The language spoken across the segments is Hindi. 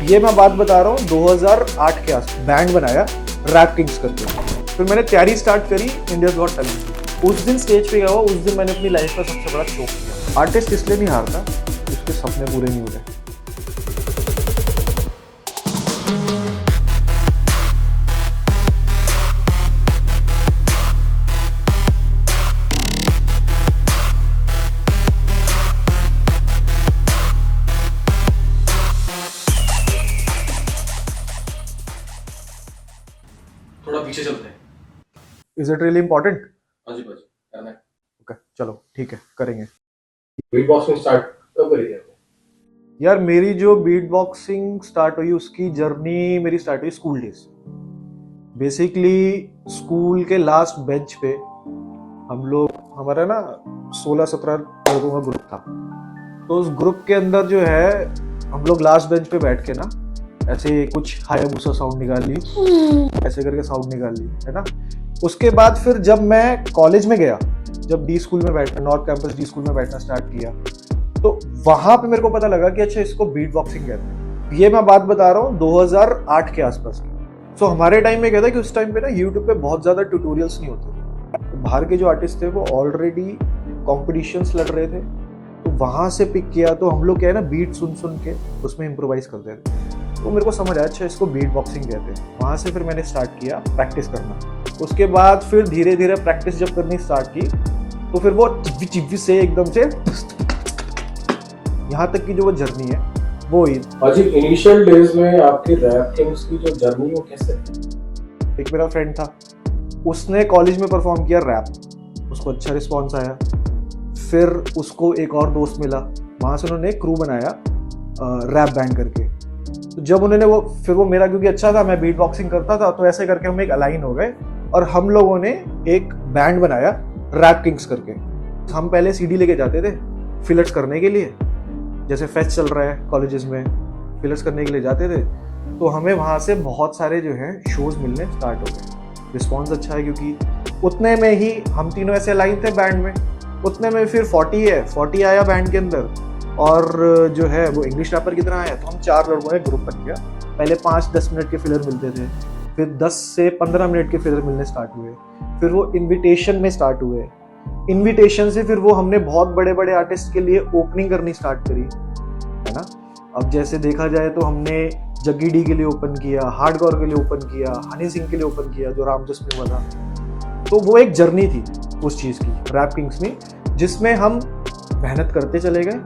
ये मैं बात बता रहा हूँ 2008 के आस बैंड बनाया रैप किंग्स करके। फिर मैंने तैयारी स्टार्ट करी इंडियाज गॉट टैलेंट। उस दिन स्टेज पे गया हुआ, उस दिन मैंने अपनी लाइफ का सबसे बड़ा शौक किया। आर्टिस्ट इसलिए नहीं हारता, उसके सपने पूरे नहीं होते। थोड़ा पीछे चलते हैं। Is it really important? हाँ जी भाजी, करना है। ओके चलो ठीक है, करेंगे। बीट बॉक्सिंग स्टार्ट कब करी थी आपने? यार मेरी जो बीट बॉक्सिंग स्टार्ट हुई उसकी जर्नी मेरी स्टार्ट हुई स्कूल डेज। बेसिकली स्कूल के लास्ट बेंच पे हम लोग, हमारा ना 16-17 लोगों का ग्रुप था। तो उस ग्रुप के अंदर जो है हम लोग लास्ट बेंच पे बैठ के ना ऐसे कुछ हायाबुसा साउंड निकाल ली, ऐसे करके साउंड निकाल ली, है ना। उसके बाद फिर जब मैं कॉलेज में गया, जब डी स्कूल में बैठना, नॉर्थ कैंपस डी स्कूल में बैठना स्टार्ट किया, तो वहां पे मेरे को पता लगा कि अच्छा इसको बीट बॉक्सिंग कहते हैं। ये मैं बात बता रहा हूँ 2008 के आसपास की। सो हमारे टाइम में क्या था कि उस टाइम पे ना यूट्यूब पे बहुत ज्यादा ट्यूटोरियल्स नहीं होते थे। तो बाहर के जो आर्टिस्ट थे वो ऑलरेडी कॉम्पिटिशन्स लड़ रहे थे, तो वहां से पिक किया। तो हम लोग क्या है ना बीट सुन सुन के उसमें इम्प्रोवाइज करते थे। तो मेरे को समझ आया अच्छा इसको बीट बॉक्सिंग कहते हैं। वहां से फिर मैंने स्टार्ट किया प्रैक्टिस करना। उसके बाद फिर धीरे धीरे प्रैक्टिस जब करनी स्टार्ट की तो फिर वो चिव्वी चिव्वी से एकदम से यहाँ तक की जो वो जर्नी है वो ही। हाजी, इनिशियल डेज में आपकी रैप किंग्स की जो जर्नी वो कैसे? एक मेरा फ्रेंड था, उसने कॉलेज में परफॉर्म किया रैप, उसको अच्छा रिस्पॉन्स आया। फिर उसको एक और दोस्त मिला, वहाँ से उन्होंने एक क्रू बनाया रैप बैंड करके। तो जब उन्होंने फिर वो मेरा क्योंकि अच्छा था, मैं बीट बॉक्सिंग करता था, तो ऐसे करके हम एक अलाइन हो गए और हम लोगों ने एक बैंड बनाया रैप किंग्स करके। हम पहले सीडी लेके जाते थे फिलर्स करने के लिए, जैसे फेस्ट चल रहा है कॉलेजेस में, फिलर्स करने के लिए जाते थे। तो हमें वहाँ से बहुत सारे जो है शोज मिलने स्टार्ट हो गए। रिस्पॉन्स अच्छा है क्योंकि उतने में ही हम तीनों ऐसे अलाइन थे बैंड में, उतने में फिर 40 आया बैंड के अंदर, और जो है वो इंग्लिश रैपर की तरह आया। तो हम 4 लोगों का ग्रुप बन गया। पहले 5-10 मिनट के फिलर मिलते थे, फिर 10 से 15 मिनट के फिलर मिलने स्टार्ट हुए, फिर वो इनविटेशन में स्टार्ट हुए। इनविटेशन से फिर वो हमने बहुत बड़े बड़े आर्टिस्ट के लिए ओपनिंग करनी स्टार्ट करी, है ना। अब जैसे देखा जाए तो हमने जग्गी डी के लिए ओपन किया, हार्डकोर के लिए ओपन किया, हनी सिंह के लिए ओपन किया जो राम जस में हुआ था। तो वो एक जर्नी थी उस चीज़ की रैप किंग्स में, जिसमें हम मेहनत करते चले गए,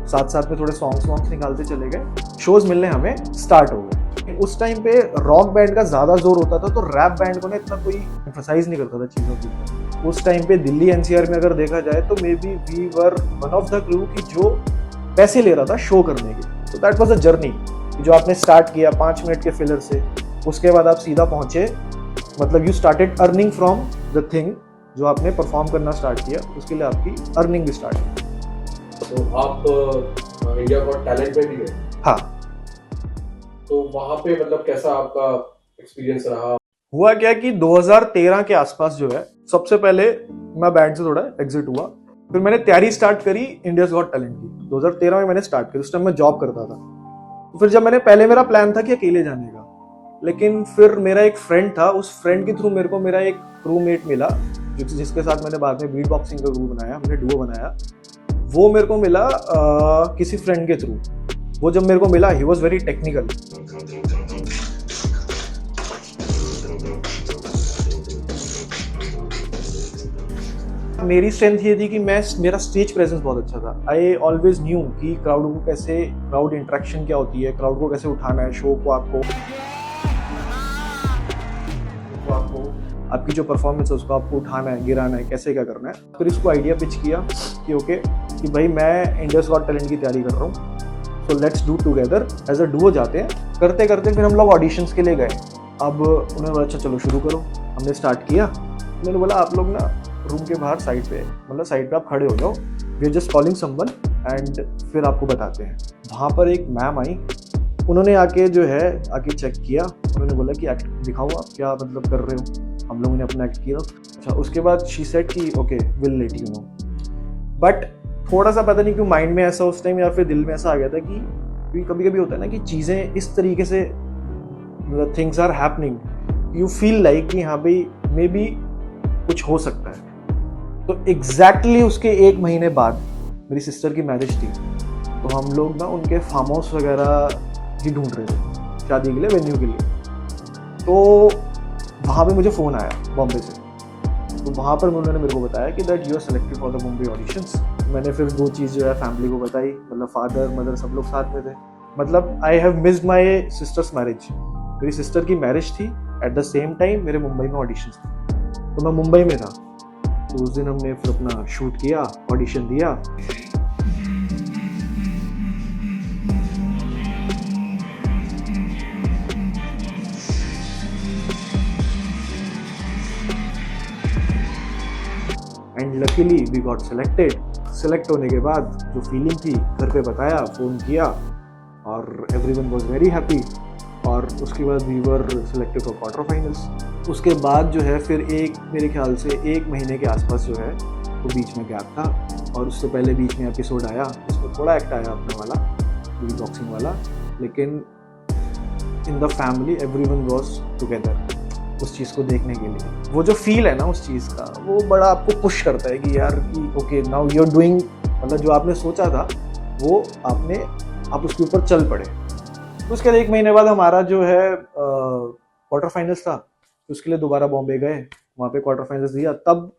साथ साथ में थोड़े सॉन्ग्स निकालते चले गए, शोज मिलने हमें स्टार्ट हो गए। उस टाइम पे रॉक बैंड का ज़्यादा जोर होता था, तो रैप बैंड को ना इतना कोई एम्फसाइज नहीं करता था चीज़ों की। उस टाइम पे दिल्ली एनसीआर में अगर देखा जाए तो maybe we were one of the crew की जो पैसे ले रहा था शो करने के। तो दैट वाज अ जर्नी जो आपने स्टार्ट किया 5 मिनट के फिलर से, उसके बाद आप सीधा पहुंचे, मतलब you started earning from the thing जो आपने परफॉर्म करना स्टार्ट किया, उसके लिए आपकी अर्निंग भी स्टार्ट हुई। तो आप इंडिया गॉट टैलेंट में भी गए? हाँ। तो वहाँ पे मतलब कैसा आपका एक्सपीरियंस रहा? हुआ क्या कि 2013 के आसपास जो है, सबसे पहले मैं बैंड से थोड़ा एग्जिट हुआ। फिर मैंने तैयारी स्टार्ट करी इंडियाज गॉट टैलेंट की। 2013 में मैंने स्टार्ट करी, उस टाइम मैं जॉब करता था। तो फिर जब पहले मेरा प्लान था कि अकेले जाने का, लेकिन फिर मेरा एक फ्रेंड था, उस फ्रेंड के थ्रू मेरे को मेरा एक क्रूमेट मिला जिसके साथ मैंने बाद में बीट बॉक्सिंग का ग्रुप बनाया, हमने डुओ बनाया। वो मेरे को मिला किसी फ्रेंड के थ्रू। वो जब मेरे को मिला, ही वॉज वेरी टेक्निकल। मेरी स्ट्रेंथ ये थी कि मेरा स्टेज प्रेजेंस बहुत अच्छा था। आई ऑलवेज न्यू कि क्राउड को कैसे, क्राउड इंटरेक्शन क्या होती है, क्राउड को कैसे उठाना है, शो को आपको आपकी जो परफॉर्मेंस है उसको आपको उठाना है, गिराना है, कैसे क्या करना है। फिर इसको आइडिया पिच किया कि ओके कि भाई मैं इंडियाज गॉट टैलेंट की तैयारी कर रहा हूँ, so let's do together as a duo जाते हैं। करते करते फिर हम लोग ऑडिशंस के लिए गए। अब उन्होंने बोला अच्छा चलो शुरू करो। हमने स्टार्ट किया। मैंने बोला आप लोग ना रूम के बाहर साइड पे, मतलब साइड पे आप खड़े हो जाओ, we are just calling someone and फिर आपको बताते हैं। वहाँ पर एक मैम आई, उन्होंने आके चेक किया। उन्होंने बोला कि एक्ट दिखाओ आप क्या मतलब कर रहे हो। हम लोगों ने अपना एक्ट किया। अच्छा, उसके बाद शी सेड कि okay will let you know. But थोड़ा सा पता नहीं क्यों माइंड में ऐसा उस टाइम या फिर दिल में ऐसा आ गया था कि क्योंकि कभी कभी होता है ना कि चीज़ें इस तरीके से things are happening, you feel like कि हाँ भाई मे बी कुछ हो सकता है। तो एग्जैक्टली उसके 1 महीने बाद मेरी सिस्टर की मैरिज थी, तो हम लोग ना उनके फार्म हाउस वगैरह ही ढूंढ रहे थे शादी के लिए, वेन्यू के लिए। तो वहाँ पे मुझे फ़ोन आया बॉम्बे से, तो वहाँ पर उन्होंने मेरे को बताया कि that you are selected for the Mumbai auditions. मैंने फिर 2 चीज़ जो है फैमिली को बताई, मतलब फादर मदर सब लोग साथ में थे। मतलब I have missed my sisters marriage, मेरी सिस्टर की मैरिज थी एट द सेम टाइम मेरे मुंबई में ऑडिशंस थे, तो मैं मुंबई में था। तो उस दिन हमने फिर अपना शूट किया, ऑडिशन दिया। And luckily we got selected. Select होने के बाद जो फीलिंग थी घर पे बताया, फ़ोन किया और एवरीवन वाज वेरी हैप्पी। और उसके बाद we were selected for quarter finals. उसके बाद जो है फिर मेरे ख्याल से 1 महीने के आसपास जो है वो बीच में गैप था, और उससे पहले बीच में एपिसोड आया, उसमें थोड़ा एक्ट आया अपने वाला बॉक्सिंग वाला, लेकिन in the family everyone was together उस चीज़ को देखने के लिए। वो जो फील है ना उस चीज़ का, वो बड़ा आपको पुश करता है कि यार कि okay now you are doing, मतलब जो आपने सोचा था वो आप उसके ऊपर चल पड़े। तो उसके 1 महीने बाद हमारा जो है क्वार्टर फाइनल्स था, तो उसके लिए दोबारा बॉम्बे गए, वहाँ पे क्वार्टर फाइनल्स दिया। तब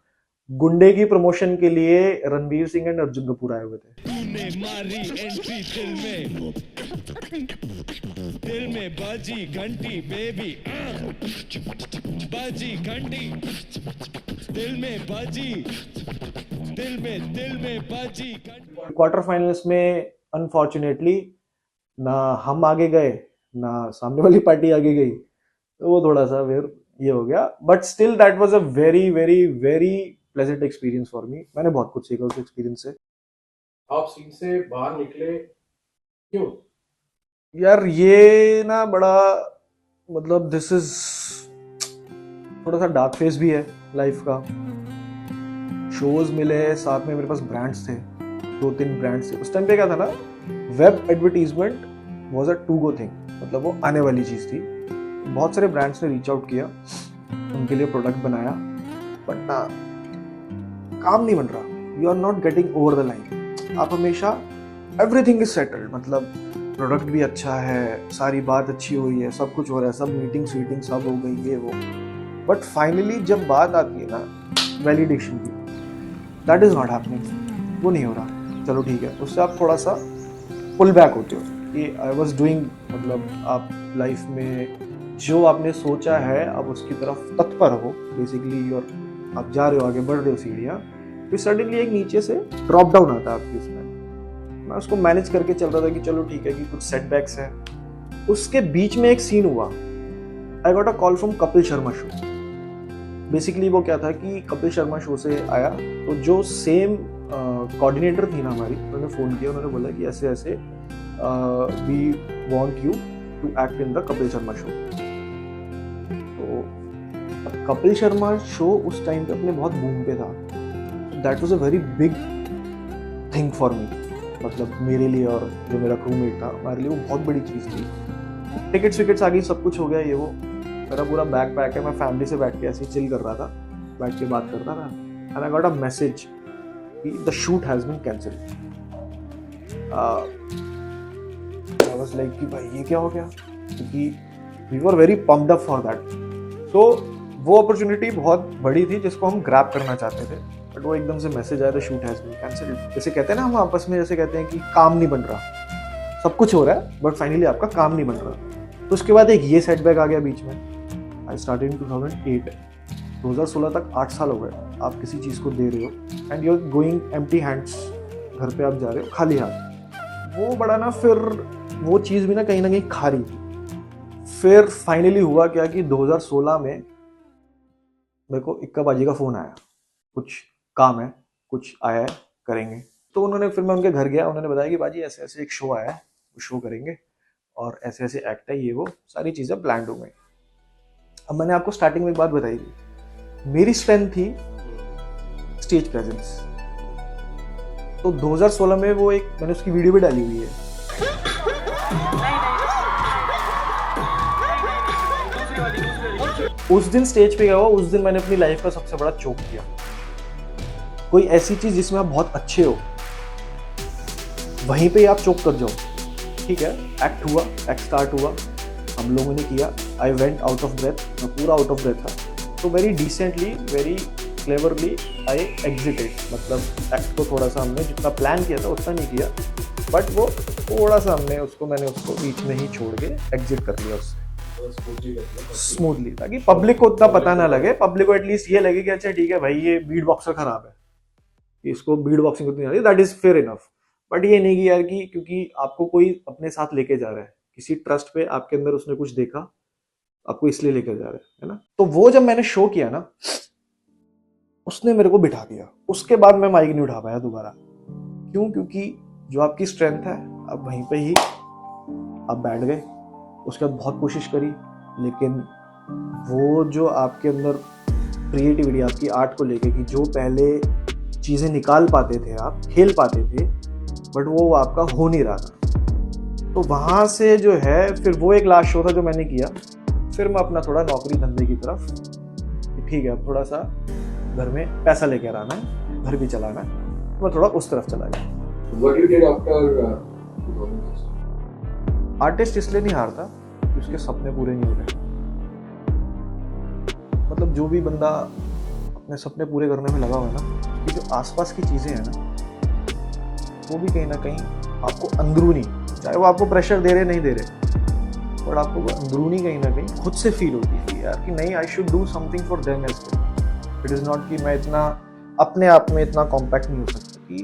गुंडे की प्रमोशन के लिए रणवीर सिंह एंड अर्जुन कपूर आए हुए थे। तूने मारी एंट्री दिल में बाजी घंटी बेबी, बाजी घंटी दिल में बाजी, दिल में बाजी। क्वार्टर फाइनल्स में अनफॉर्चुनेटली ना हम आगे गए ना सामने वाली पार्टी आगे गई, तो वो थोड़ा सा फिर ये हो गया। But still that was a very very very pleasant experience for me. मैंने बहुत कुछ सीखा उस एक्सपीरियंस से। आप सीन से बाहर निकले क्यों? यार ये ना बड़ा, मतलब दिस इज थोड़ा सा डार्क फेज भी है लाइफ का। शोज मिले, साथ में मेरे पास ब्रांड्स थे, 2-3 ब्रांड्स थे। उस टाइम पे क्या था ना, web advertisement was a to go thing, मतलब वो आने वाली चीज़ थी। बहुत सारे ब्रांड्स ने रीच आउट किया, उनके लिए प्रोडक्ट बनाया, बट ना काम नहीं बन रहा। You are not getting over the line. आप हमेशा एवरीथिंग इज सेटल्ड, मतलब प्रोडक्ट भी अच्छा है, सारी बात अच्छी हुई है, सब कुछ हो रहा है, सब मीटिंग सब हो गई, ये वो। बट फाइनली जब बात आती है ना वैलिडेशन की, दैट इज नॉट हैपनिंग, वो नहीं हो रहा। चलो ठीक है, उससे आप थोड़ा सा पुल बैक होते हो कि आई वॉज डूइंग, मतलब आप लाइफ में जो आपने सोचा है अब उसकी तरफ तत्पर हो, बेसिकली और आप जा रहे हो, आगे बढ़ रहे हो सीढ़ियाँ, फिर सडनली एक नीचे से ड्रॉप डाउन आता है आपकी। उसमें मैं उसको मैनेज करके चल रहा था कि चलो ठीक है कि कुछ सेटबैक्स है। उसके बीच में एक सीन हुआ, आई got a call from Kapil Sharma show. Basically वो क्या था कि कपिल शर्मा शो से आया, तो जो सेम कोऑर्डिनेटर थी ना हमारी, उन्होंने फ़ोन किया, उन्होंने बोला कि ऐसे ऐसे we want you to act in the Kapil Sharma show. तो कपिल शर्मा शो उस टाइम पे अपने बहुत बूम पे था। That was a very big thing for me, मतलब मेरे लिए और जो मेरा क्रूमेट था हमारे लिए वो बहुत बड़ी चीज़ थी। टिकट्स आ गई, सब कुछ हो गया, ये वो। मेरा पूरा बैग पैक है, मैं फैमिली से बैठ के ऐसे ही चिल कर रहा था, बैठ के बात करता था, and I got a message कि the shoot has been cancelled. I was like कि भाई ये क्या हो गया, क्योंकि we were very pumped up for that. तो वो अपॉर्चुनिटी बहुत बड़ी थी जिसको हम ग्रैब करना चाहते थे, बट वो एकदम से मैसेज आया, the shoot has been cancelled. जैसे कहते हैं ना हम आपस में, जैसे कहते हैं कि काम नहीं बन रहा, सब कुछ हो रहा है बट फाइनली आपका काम नहीं बन रहा। तो उसके बाद एक ये सेटबैक आ गया बीच में। आई स्टार्टेड इन 2008, 2016 तक 8 साल हो गए आप किसी चीज़ को दे रहे हो and you are going empty hands, घर पे आप जा रहे हो खाली हाथ। वो बड़ा ना, फिर वो चीज़ भी ना कहीं खा रही थी। फिर फाइनली हुआ क्या कि 2016 में मेरे को इक्का बाजी का फ़ोन आया, कुछ काम है, कुछ आया है, करेंगे। तो उन्होंने, फिर मैं उनके घर गया, उन्होंने बताया कि बाजी ऐसे ऐसे एक शो आया है, वो शो करेंगे और ऐसे ऐसे एक्ट है, ये वो सारी चीज़ें प्लान हो गई। अब मैंने आपको स्टार्टिंग में एक बात बताई थी, मेरी स्ट्रेंथ थी स्टेज प्रेजेंस। तो 2016 में वो एक, मैंने उसकी वीडियो भी डाली हुई है, उस दिन स्टेज पे गया हुआ, उस दिन मैंने अपनी लाइफ का सबसे बड़ा चोक किया। कोई ऐसी चीज जिसमें आप बहुत अच्छे हो, वहीं पे आप चोक कर जाओ। ठीक है, एक्ट हुआ, एक्ट स्टार्ट हुआ, हम लोगों ने किया। I went out of breath, मैं पूरा आउट ऑफ ब्रेथ था। तो very decently, very cleverly I exited. मतलब एक्ट को थोड़ा सा हमने जितना प्लान किया था उतना नहीं किया, बट वो थोड़ा सा हमने मैंने उसको बीच में ही छोड़ के एग्जिट कर लिया उससे स्मूथली, ताकि पब्लिक को उतना पता ना लगे। पब्लिक को एटलीस्ट ये लगे कि अच्छा ठीक है भाई, ये बीट बॉक्सर खराब है, इसको बीट बॉक्सिंग उतनी आती है, that is fair enough. But ये नहीं कि यार कि क्योंकि आपको कोई अपने साथ लेके जा रहा है, किसी ट्रस्ट पे आपके अंदर उसने कुछ देखा, आपको इसलिए लेके जा रहा है ना। तो वो जब मैंने शो किया ना, उसने मेरे को बिठा दिया। उसके बाद मैं माइक नहीं उठा पाया दोबारा। क्यों? क्योंकि जो आपकी स्ट्रेंथ है, आप वहीं पे ही आप बैठ गए। उसके बाद बहुत कोशिश करी, लेकिन वो जो आपके अंदर क्रिएटिविटी, आपकी आर्ट को लेके, कि जो पहले चीज़ें निकाल पाते थे, आप खेल पाते थे, बट वो आपका हो नहीं रहा था। तो वहाँ से जो है, फिर वो एक लास्ट शो था जो मैंने किया। फिर मैं अपना थोड़ा नौकरी धंधे की तरफ, ठीक है अब थोड़ा सा घर में पैसा लेके आना है, घर भी चलाना है, मैं थोड़ा उस तरफ चला गया। What you did after artist इसलिए नहीं हारता कि उसके सपने पूरे नहीं हो रहे। मतलब जो भी बंदा अपने सपने पूरे करने में लगा हुआ है ना, कि जो आसपास की चीज़ें हैं ना, वो भी कहीं ना कहीं आपको अंदरूनी, चाहे वो आपको प्रेशर दे रहे नहीं दे रहे, बट आपको वो अंदरूनी कहीं ना कहीं खुद से फील होती है यार कि नहीं, I should do something for them as well. It is not कि मैं इतना अपने आप में इतना कॉम्पैक्ट नहीं हो सकता कि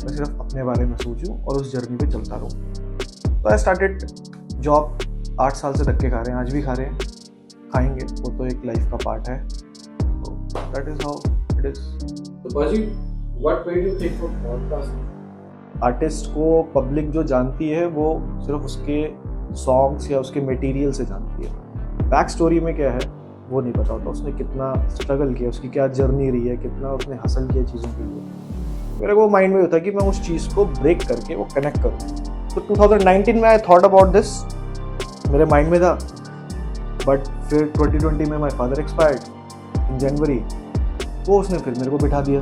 मैं सिर्फ अपने बारे में सोचूं और उस जर्नी पे चलता रहूं। तो आई स्टार्टेड जॉब। 8 साल से धक्के खा रहे हैं, आज भी खा रहे हैं, खाएंगे, वो तो एक लाइफ का पार्ट है। तो that is how it is. So Baji, what made you think of podcast? Artist को पब्लिक जो जानती है वो सिर्फ उसके सॉन्ग्स या उसके मटेरियल से जानती है। बैक स्टोरी में क्या है वो नहीं पता होता, उसने कितना स्ट्रगल किया, उसकी क्या जर्नी रही है, कितना उसने हासिल किया चीज़ों के लिए। मेरे को माइंड में होता है कि मैं उस चीज़ को ब्रेक करके वो कनेक्ट करूँ। तो 2019 में आई थॉट अबाउट दिस, मेरे माइंड में था, बट फिर 2020 में माई फादर एक्सपायर्ड इन जनवरी। वो उसने फिर मेरे को बिठा दिया,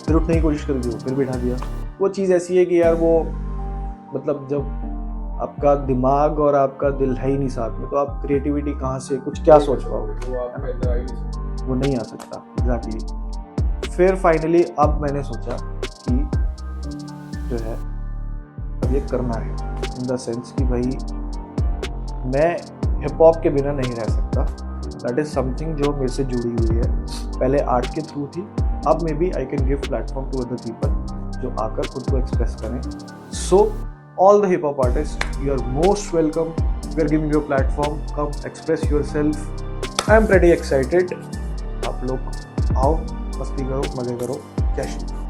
फिर उठने की कोशिश करी, वो फिर बिठा दिया। वो चीज़ ऐसी है कि यार वो मतलब जब आपका दिमाग और आपका दिल है ही नहीं साथ में, तो आप क्रिएटिविटी कहाँ से, कुछ क्या सोच पाओगे, वो आपका इधर आई नहीं सकता। वो नहीं आ सकता। एग्जैक्टली। फिर फाइनली अब मैंने सोचा कि जो है अब ये करना है, इन द सेंस कि भाई मैं हिप हॉप के बिना नहीं रह सकता। दैट इज़ समथिंग जो मेरे से जुड़ी हुई है, पहले आर्ट के थ्रू थी, अब maybe I can give platform to other people जो आकर खुद को एक्सप्रेस करें। सो all the hip hop artists, you are most welcome. We are giving you a platform. Come express yourself. I am pretty excited. आप लोग आओ, मस्ती करो, मजे करो, जय श्री राम।